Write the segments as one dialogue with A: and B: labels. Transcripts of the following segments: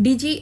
A: DG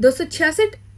A: 266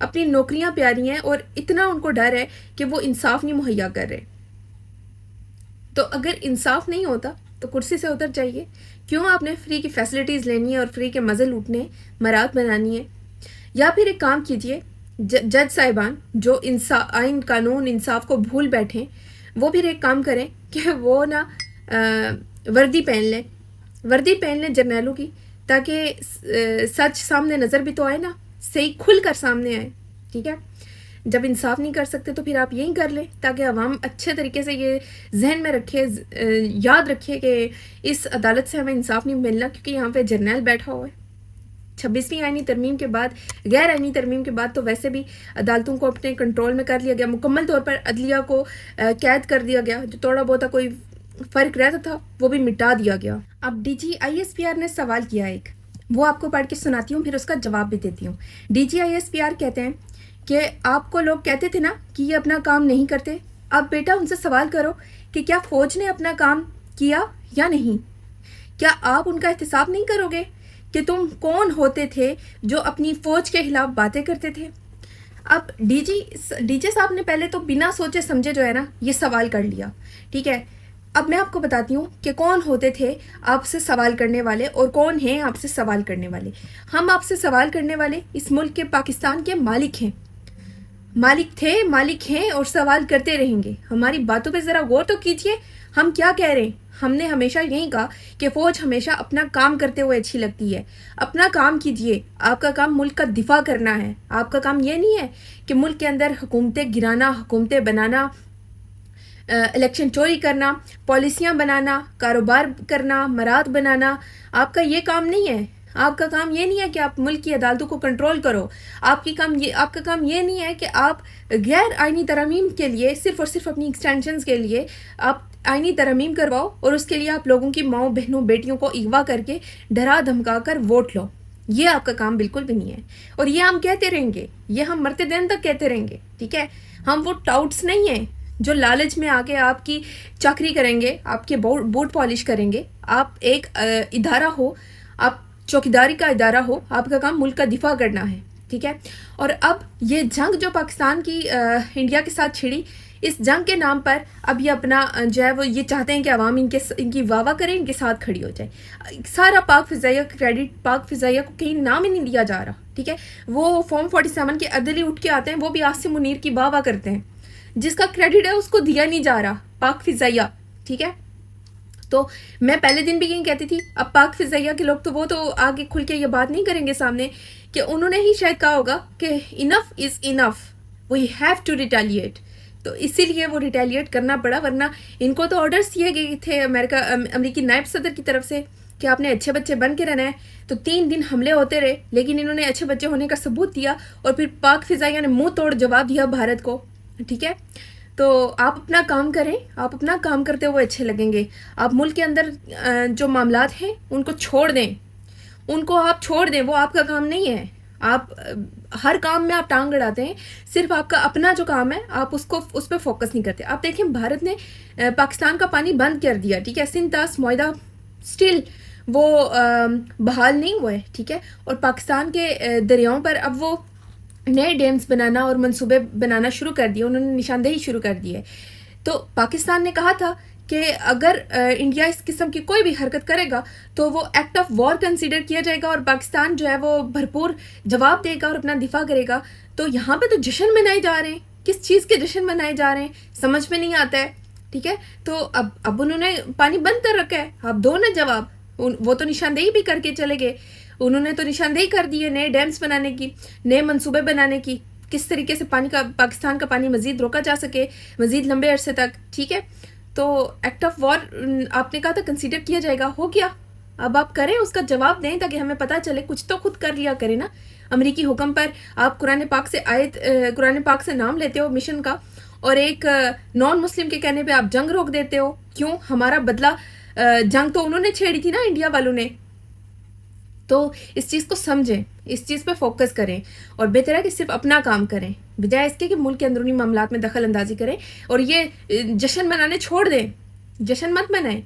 A: اپنی نوکریاں پیاری ہیں اور اتنا ان کو ڈر ہے کہ وہ انصاف نہیں مہیا کر رہے. تو اگر انصاف نہیں ہوتا تو کرسی سے اتر جائیے. کیوں آپ نے فری کی فیسلٹیز لینی ہے اور فری کے مزے لوٹنے مراد بنانی ہے؟ یا پھر ایک کام کیجئے، جج صاحبان جو آئین قانون انصاف کو بھول بیٹھیں، وہ پھر ایک کام کریں کہ وہ نا وردی پہن لیں جرنیلوں کی، تاکہ سچ سامنے نظر بھی تو آئے نا، صحیح کھل کر سامنے آئے. ٹھیک ہے، جب انصاف نہیں کر سکتے تو پھر آپ یہی کر لیں، تاکہ عوام اچھے طریقے سے یہ ذہن میں رکھے، یاد رکھے کہ اس عدالت سے ہمیں انصاف نہیں ملنا، کیونکہ یہاں پہ جرنیل بیٹھا ہوا ہے. 26ویں آئینی ترمیم کے بعد، غیر آئینی ترمیم کے بعد تو ویسے بھی عدالتوں کو اپنے کنٹرول میں کر لیا گیا، مکمل طور پر عدلیہ کو قید کر دیا گیا. جو تھوڑا بہت کوئی فرق رہتا تھا وہ بھی مٹا دیا گیا. اب DGISPR نے سوال کیا ایک، وہ آپ کو پڑھ کے سناتی ہوں، پھر اس کا جواب بھی دیتی ہوں. DGISPR کہتے ہیں کہ آپ کو لوگ کہتے تھے نا کہ یہ اپنا کام نہیں کرتے. اب بیٹا ان سے سوال کرو کہ کیا فوج نے اپنا کام کیا یا نہیں؟ کیا آپ ان کا احتساب نہیں کرو گے کہ تم کون ہوتے تھے جو اپنی فوج کے خلاف باتیں کرتے تھے؟ اب ڈی جے صاحب نے پہلے تو بنا سوچے سمجھے جو ہے نا یہ سوال کر لیا. ٹھیک ہے، اب میں آپ کو بتاتی ہوں کہ کون ہوتے تھے آپ سے سوال کرنے والے اور کون ہیں آپ سے سوال کرنے والے. ہم آپ سے سوال کرنے والے اس ملک کے پاکستان کے مالک ہیں، مالک تھے، مالک ہیں اور سوال کرتے رہیں گے. ہماری باتوں پہ ذرا غور تو کیجئے، ہم کیا کہہ رہے ہیں. ہم نے ہمیشہ یہی کہا کہ فوج ہمیشہ اپنا کام کرتے ہوئے اچھی لگتی ہے. اپنا کام کیجئے، آپ کا کام ملک کا دفاع کرنا ہے. آپ کا کام یہ نہیں ہے کہ ملک کے اندر حکومتیں گرانا، حکومتیں بنانا، الیکشن چوری کرنا، پالیسیاں بنانا، کاروبار کرنا، مراد بنانا. آپ کا یہ کام نہیں ہے. آپ کا کام یہ نہیں ہے کہ آپ ملک کی عدالتوں کو کنٹرول کرو. آپ کا کام یہ نہیں ہے کہ آپ غیر آئینی ترامیم کے لیے صرف اور صرف اپنی ایکسٹینشنز کے لیے آپ آئینی ترامیم کرواؤ اور اس کے لیے آپ لوگوں کی ماؤں بہنوں بیٹیوں کو اغوا کر کے ڈرا دھمکا کر ووٹ لو. یہ آپ کا کام بالکل بھی نہیں ہے، اور یہ ہم کہتے رہیں گے، یہ ہم مرتے دن تک کہتے رہیں گے. ٹھیک ہے، ہم وہ ٹاؤٹس نہیں ہیں جو لالچ میں آ کے آپ کی چاکری کریں گے، آپ کے بوٹ پالش کریں گے. آپ ایک ادارہ ہو، آپ چوکیداری کا ادارہ ہو، آپ کا کام ملک کا دفاع کرنا ہے. ٹھیک ہے، اور اب یہ جنگ جو پاکستان کی انڈیا کے ساتھ چھڑی، اس جنگ کے نام پر اب یہ اپنا جو ہے وہ یہ چاہتے ہیں کہ عوام ان کی واہ واہ کریں، ان کے ساتھ کھڑی ہو جائے. سارا پاک فضائیہ کا کریڈٹ پاک فضائیہ کو کہیں نام ہی نہیں دیا جا رہا. ٹھیک ہے، وہ فارم 47 کے عدلی اٹھ کے آتے ہیں، وہ بھی عاصم منیر کی واہ واہ کرتے ہیں. جس کا کریڈٹ ہے اس کو دیا نہیں جا رہا، پاک فضائیہ. ٹھیک ہے، تو میں پہلے دن بھی یہی کہتی تھی. اب پاک فضائیہ کے لوگ تو وہ تو آگے کھل کے یہ بات نہیں کریں گے سامنے، کہ انہوں نے ہی شاید کہا ہوگا کہ انف از انف، وی ہیو ٹو ریٹیلیٹ. تو اسی لیے وہ ریٹیلیٹ کرنا پڑا، ورنہ ان کو تو آرڈرز دیے گئے تھے امریکی نائب صدر کی طرف سے کہ آپ نے اچھے بچے بن کے رہنا ہے. تو 3 دن حملے ہوتے رہے، لیکن انہوں نے اچھے بچے ہونے کا ثبوت دیا، اور پھر پاک فضائیہ نے منہ توڑ جواب دیا بھارت کو. ٹھیک ہے، تو آپ اپنا کام کریں، آپ اپنا کام کرتے ہوئے اچھے لگیں گے. آپ ملک کے اندر جو معاملات ہیں ان کو چھوڑ دیں، ان کو آپ چھوڑ دیں، وہ آپ کا کام نہیں ہے. آپ ہر کام میں آپ ٹانگ اڑاتے ہیں، صرف آپ کا اپنا جو کام ہے آپ اس پہ فوکس نہیں کرتے. آپ دیکھیں بھارت نے پاکستان کا پانی بند کر دیا. ٹھیک ہے، سندھ طاس معاہدہ سٹل وہ بحال نہیں ہوا ہے. ٹھیک ہے، اور پاکستان کے دریاؤں پر اب وہ نئے ڈیمز بنانا اور منصوبے بنانا شروع کر دیے، انہوں نے نشاندہی شروع کر دی ہے. تو پاکستان نے کہا تھا کہ اگر انڈیا اس قسم کی کوئی بھی حرکت کرے گا تو وہ ایکٹ آف وار کنسیڈر کیا جائے گا، اور پاکستان جو ہے وہ بھرپور جواب دے گا اور اپنا دفاع کرے گا. تو یہاں پہ تو جشن منائے جا رہے ہیں، کس چیز کے جشن منائے جا رہے ہیں سمجھ میں نہیں آتا ہے. ٹھیک ہے، تو اب انہوں نے پانی بند کر رکھا ہے، اب دو نا جواب. وہ تو نشاندہی بھی کر کے چلے گئے، انہوں نے تو نشاندہی کر دی ہے نئے ڈیمز بنانے کی، نئے منصوبے بنانے کی، کس طریقے سے پاکستان کا پانی مزید روکا جا سکے مزید لمبے عرصے تک. ٹھیک ہے، تو ایکٹ آف وار آپ نے کہا تھا کنسیڈر کیا جائے گا، ہو گیا. اب آپ کریں، اس کا جواب دیں تاکہ ہمیں پتہ چلے. کچھ تو خود کر لیا کریں نا. امریکی حکم پر آپ قرآن پاک سے نام لیتے ہو مشن کا، اور ایک نان مسلم کے کہنے پہ آپ جنگ روک دیتے ہو. کیوں؟ ہمارا بدلہ جنگ تو انہوں نے چھیڑی تھی نا، انڈیا والوں نے. تو اس چیز کو سمجھیں، اس چیز پہ فوکس کریں، اور بہتر ہے کہ صرف اپنا کام کریں بجائے اس کے کہ ملک کے اندرونی معاملات میں دخل اندازی کریں. اور یہ جشن منانے چھوڑ دیں، جشن مت منائیں،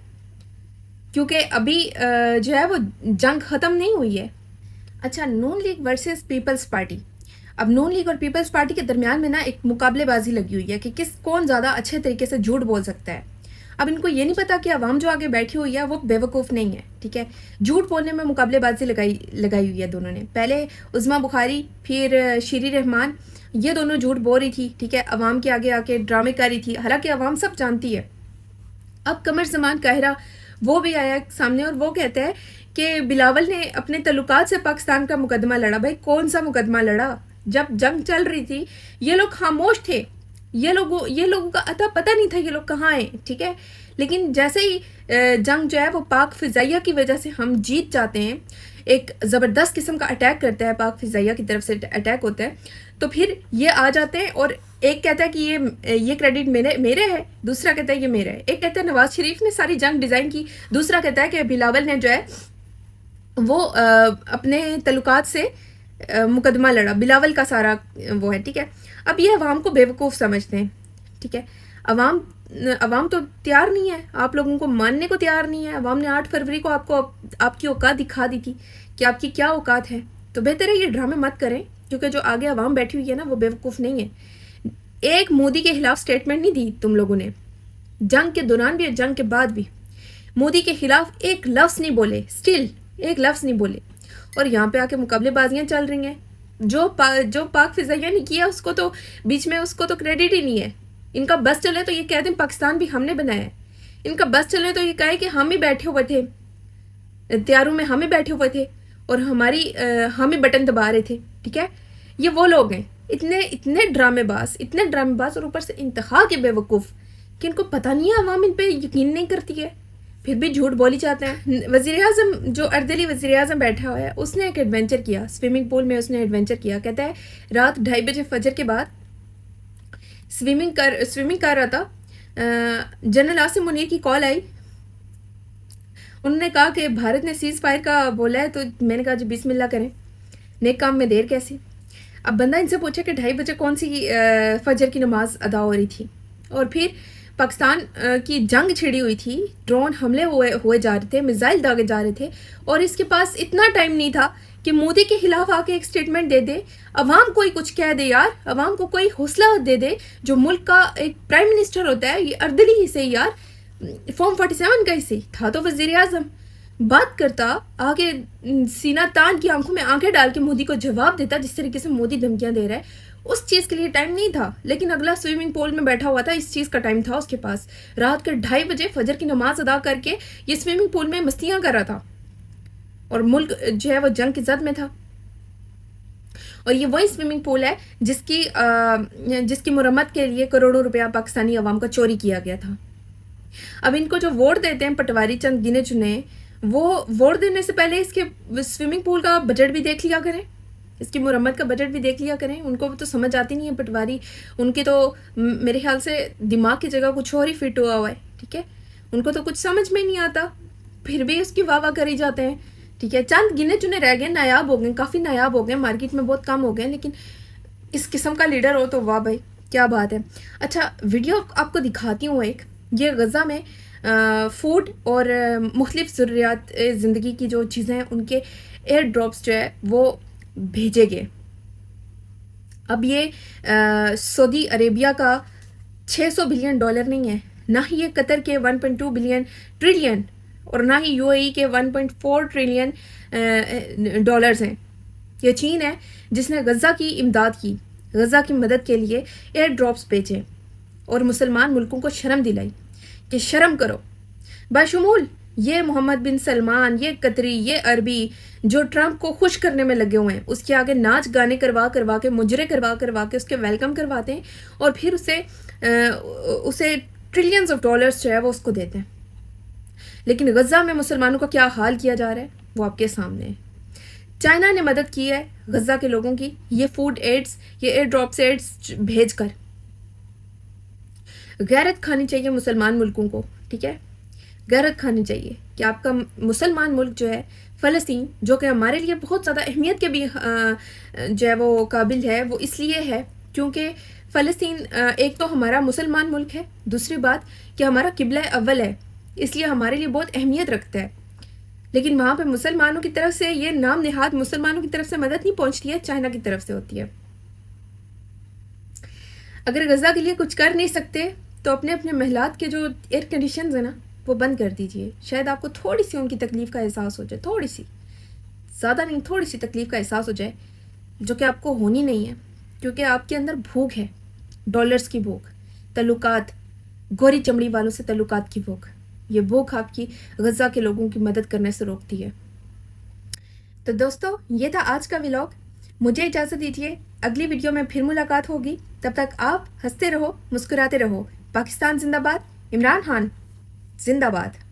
A: کیونکہ ابھی جو ہے وہ جنگ ختم نہیں ہوئی ہے. اچھا، نون لیگ ورسز پیپلز پارٹی. اب نون لیگ اور پیپلز پارٹی کے درمیان میں نا ایک مقابلے بازی لگی ہوئی ہے کہ کون زیادہ اچھے طریقے سے جھوٹ بول سکتا ہے. اب ان کو یہ نہیں پتا کہ عوام جو آگے بیٹھی ہوئی ہے وہ بیوقوف نہیں ہے. ٹھیک ہے, جھوٹ بولنے میں مقابلے بازی لگائی ہوئی ہے دونوں نے. پہلے عظمیٰ بخاری پھر شیری رحمان, یہ دونوں جھوٹ بول رہی تھی. ٹھیک ہے, عوام کے آگے آ کے ڈرامے کر رہی تھی, حالانکہ عوام سب جانتی ہے. اب قمر زمان قاہرہ وہ بھی آیا سامنے اور وہ کہتا ہے کہ بلاول نے اپنے تعلقات سے پاکستان کا مقدمہ لڑا. بھائی کون سا مقدمہ لڑا؟ جب جنگ چل رہی تھی یہ لوگ خاموش تھے, یہ لوگوں کا عطا پتہ نہیں تھا یہ لوگ کہاں ہیں. ٹھیک ہے, لیکن جیسے ہی جنگ جو ہے وہ پاک فضائیہ کی وجہ سے ہم جیت جاتے ہیں, ایک زبردست قسم کا اٹیک کرتا ہے, پاک فضائیہ کی طرف سے اٹیک ہوتا ہے, تو پھر یہ آ جاتے ہیں اور ایک کہتا ہے کہ یہ کریڈٹ میرے ہے, دوسرا کہتا ہے یہ میرا ہے. ایک کہتا ہے نواز شریف نے ساری جنگ ڈیزائن کی, دوسرا کہتا ہے کہ بلاول نے جو ہے وہ اپنے تعلقات سے مقدمہ لڑا, بلاول کا سارا وہ ہے. ٹھیک ہے, اب یہ عوام کو بیوقوف سمجھتے ہیں. ٹھیک ہے, عوام تو تیار نہیں ہے, آپ لوگوں کو ماننے کو تیار نہیں ہے. عوام نے 8 فروری کو آپ کی اوقات دکھا دی تھی کہ آپ کی کیا اوقات ہے. تو بہتر ہے یہ ڈرامے مت کریں, کیونکہ جو آگے عوام بیٹھی ہوئی ہے نا وہ بیوقوف نہیں ہے. ایک مودی کے خلاف سٹیٹمنٹ نہیں دی تم لوگوں نے, جنگ کے دوران بھی اور جنگ کے بعد بھی مودی کے خلاف ایک لفظ نہیں بولے, اسٹل ایک لفظ نہیں بولے. اور یہاں پہ آ کے مقابلے بازیاں چل رہی ہیں. جو پاک فضائیہ نے کیا اس کو تو بیچ میں اس کو تو کریڈٹ ہی نہیں ہے. ان کا بس چلے تو یہ کہہ دیں پاکستان بھی ہم نے بنایا ہے, ان کا بس چلے تو یہ کہے کہ ہم ہی بیٹھے ہوئے تھے تیاروں میں, ہم ہی بیٹھے ہوئے تھے اور ہم ہی بٹن دبا رہے تھے. ٹھیک ہے, یہ وہ لوگ ہیں اتنے ڈرامے باز اور اوپر سے انتہا کے بیوقوف کہ ان کو پتہ نہیں ہے عوام ان پہ یقین نہیں کرتی ہے, پھر بھی جھوٹ بولی چاہتے ہیں. وزیر اعظم جو اردلی وزیر اعظم بیٹھا ہوا ہے اس نے ایک ایڈونچر کیا, سوئمنگ پول میں اس نے ایڈونچر کیا. کہتا ہے رات 2:30 بجے فجر کے بعد سوئمنگ کر رہا تھا, جنرل عاصم منیر کی کال آئی. انہوں نے کہا کہ بھارت نے سیز فائر کا بولا ہے, تو میں نے کہا جی بسم اللہ کریں, نیک کام میں دیر کیسی. اب بندہ ان سے پوچھے کہ 2:30 بجے کون سی فجر کی نماز ادا ہو رہی تھی. اور پھر پاکستان کی جنگ چھڑی ہوئی تھی, ڈرون حملے ہوئے جا رہے تھے, میزائل داغے جا رہے تھے, اور اس کے پاس اتنا ٹائم نہیں تھا کہ مودی کے خلاف آ کے ایک سٹیٹمنٹ دے دے, عوام کوئی کچھ کہہ دے یار, عوام کو کوئی حوصلہ دے دے. جو ملک کا ایک پرائم منسٹر ہوتا ہے یہ اردلی ہی سے یار, فارم 47 کا ہی سے تھا, تو وزیر اعظم بات کرتا, آگے سینہ تان کی آنکھوں میں آنکھیں ڈال کے مودی کو جواب دیتا جس طریقے سے مودی دھمکیاں دے رہا ہے. اس چیز کے لیے ٹائم نہیں تھا, لیکن اگلا سوئمنگ پول میں بیٹھا ہوا تھا, اس چیز کا ٹائم تھا اس کے پاس. رات کے 2:30 بجے فجر کی نماز ادا کر کے یہ سوئمنگ پول میں مستیاں کر رہا تھا, اور ملک جو ہے وہ جنگ کی زد میں تھا. اور یہ وہی سوئمنگ پول ہے جس کی مرمت کے لیے کروڑوں روپیہ پاکستانی عوام کا چوری کیا گیا تھا. اب ان کو جو ووٹ دیتے ہیں پٹواری چند گنے چنے, وہ ووٹ دینے سے پہلے اس کے سوئمنگ پول کا بجٹ بھی دیکھ لیا کریں, اس کی مرمت کا بجٹ بھی دیکھ لیا کریں. ان کو تو سمجھ آتی نہیں ہے پٹواری, ان کے تو میرے خیال سے دماغ کی جگہ کچھ اور ہی فٹ ہوا ہے. ٹھیک ہے, ان کو تو کچھ سمجھ میں نہیں آتا, پھر بھی اس کی واہ کری جاتے ہیں. ٹھیک ہے, چند گنے چنے رہ گئے, نایاب ہو گئے, کافی نایاب ہو گئے, مارکیٹ میں بہت کم ہو گئے, لیکن اس قسم کا لیڈر ہو تو واہ بھائی کیا بات ہے. اچھا ویڈیو آپ کو دکھاتی ہوں ایک, یہ غزہ میں فوڈ اور مختلف ضروریات زندگی کی جو چیزیں ہیں ان کے ایئر ڈراپس جو ہے وہ بھیجے گئے. اب یہ سعودی عربیہ کا $600 بلین نہیں ہے, نہ ہی یہ قطر کے 1.2 ٹریلین اور نہ ہی UAE کے 1.4 ٹریلین ڈالرز ہیں. یہ چین ہے جس نے غزہ کی امداد کی, غزہ کی مدد کے لیے ایئر ڈراپس بھیجے اور مسلمان ملکوں کو شرم دلائی کہ شرم کرو. بشمول یہ محمد بن سلمان, یہ قطری, یہ عربی جو ٹرمپ کو خوش کرنے میں لگے ہوئے ہیں, اس کے آگے ناچ گانے کروا کے مجرے کروا کے اس کے ویلکم کرواتے ہیں, اور پھر اسے ٹریلینز آف ڈالرز جو ہے وہ اس کو دیتے ہیں. لیکن غزہ میں مسلمانوں کا کیا حال کیا جا رہا ہے وہ آپ کے سامنے ہے. چائنا نے مدد کی ہے غزہ کے لوگوں کی, یہ فوڈ ایڈز, یہ ایئر ڈراپس ایڈز بھیج کر. غیرت کھانی چاہیے مسلمان ملکوں کو. ٹھیک ہے, غیرت کھانی چاہیے کہ آپ کا مسلمان ملک جو ہے فلسطین, جو کہ ہمارے لیے بہت زیادہ اہمیت کے بھی جو ہے وہ قابل ہے, وہ اس لیے ہے کیونکہ فلسطین ایک تو ہمارا مسلمان ملک ہے, دوسری بات کہ ہمارا قبلہ اول ہے, اس لیے ہمارے لیے بہت اہمیت رکھتا ہے. لیکن وہاں پہ مسلمانوں کی طرف سے یہ نام نہاد مسلمانوں کی طرف سے مدد نہیں پہنچتی ہے, چائنا کی طرف سے ہوتی ہے. اگر غزہ کے لیے کچھ کر نہیں سکتے تو اپنے اپنے محلات کے جو ایئر کنڈیشنز ہیں نا وہ بند کر دیجئے. شاید آپ کو تھوڑی سی ان کی تکلیف کا احساس ہو جائے, تھوڑی سی, زیادہ نہیں, تھوڑی سی تکلیف کا احساس ہو جائے, جو کہ آپ کو ہونی نہیں ہے, کیونکہ آپ کے اندر بھوک ہے, ڈالرز کی بھوک, تعلقات, گوری چمڑی والوں سے تعلقات کی بھوک. یہ بھوک آپ کی غزہ کے لوگوں کی مدد کرنے سے روکتی ہے. تو دوستو, یہ تھا آج کا ولاگ. مجھے اجازت دیجیے, اگلی ویڈیو میں پھر ملاقات ہوگی. تب تک آپ ہنستے رہو, مسکراتے رہو. پاکستان زندہ باد. عمران خان زندہ باد.